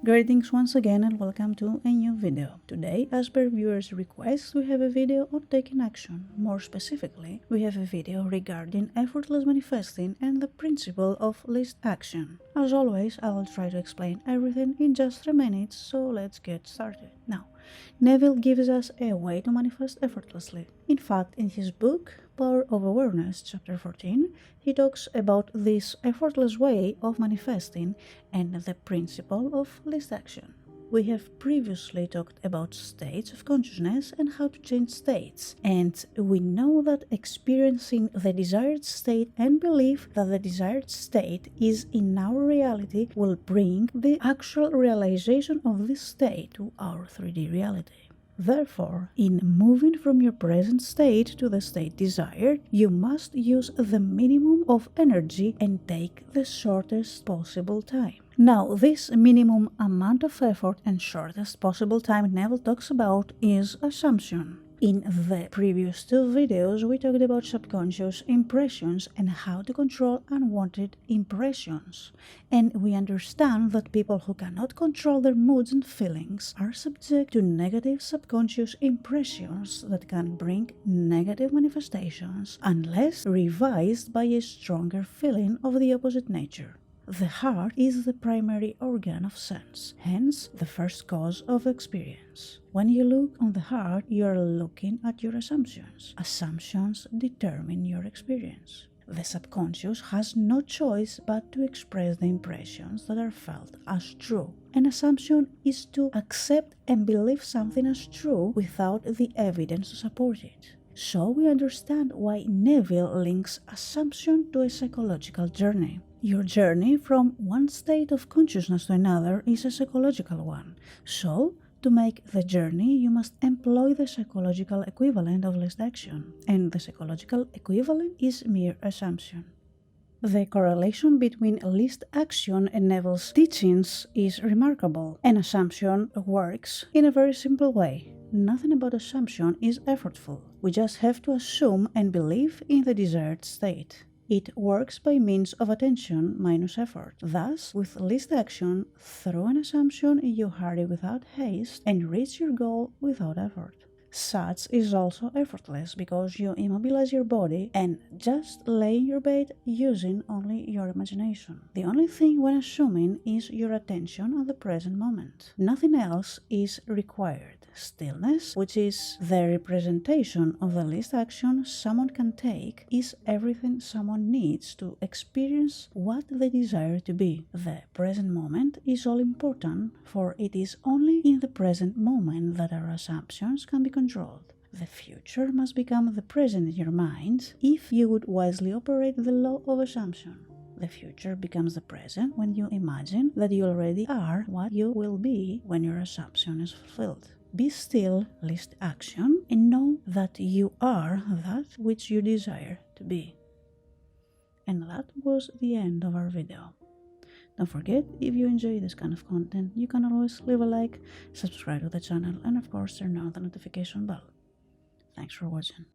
Greetings once again and welcome to a new video. Today, as per viewers' request, we have a video on taking action. More specifically, we have a video regarding effortless manifesting and the principle of least action. As always, I will try to explain everything in just 3 minutes, so let's get started. Now, Neville gives us a way to manifest effortlessly. In fact, in his book, Power of Awareness, chapter 14, he talks about this effortless way of manifesting and the principle of least action. We have previously talked about states of consciousness and how to change states, and we know that experiencing the desired state and belief that the desired state is in our reality will bring the actual realization of this state to our 3D reality. Therefore, in moving from your present state to the state desired, you must use the minimum of energy and take the shortest possible time. Now, this minimum amount of effort and shortest possible time Neville talks about is assumption. In the previous 2 videos, we talked about subconscious impressions and how to control unwanted impressions. And we understand that people who cannot control their moods and feelings are subject to negative subconscious impressions that can bring negative manifestations unless revised by a stronger feeling of the opposite nature. The heart is the primary organ of sense, hence the first cause of experience. When you look on the heart, you are looking at your assumptions. Assumptions determine your experience. The subconscious has no choice but to express the impressions that are felt as true. An assumption is to accept and believe something as true without the evidence to support it. So we understand why Neville links assumption to a psychological journey. Your journey from one state of consciousness to another is a psychological one. So, to make the journey, you must employ the psychological equivalent of least action, and the psychological equivalent is mere assumption. The correlation between least action and Neville's teachings is remarkable. An assumption works in a very simple way. Nothing about assumption is effortful. We just have to assume and believe in the desired state. It works by means of attention minus effort. Thus, with least action, through an assumption, you hurry without haste and reach your goal without effort. Such is also effortless because you immobilize your body and just lay in your bed using only your imagination. The only thing when assuming is your attention at the present moment. Nothing else is required. Stillness, which is the representation of the least action someone can take, is everything someone needs to experience what they desire to be. The present moment is all important, for it is only in the present moment that our assumptions can be controlled. The future must become the present in your mind if you would wisely operate the law of assumption. The future becomes the present when you imagine that you already are what you will be when your assumption is fulfilled. Be still, least action, and know that you are that which you desire to be. And that was the end of our video. Don't forget, if you enjoy this kind of content, you can always leave a like, subscribe to the channel, and of course turn on the notification bell. Thanks for watching.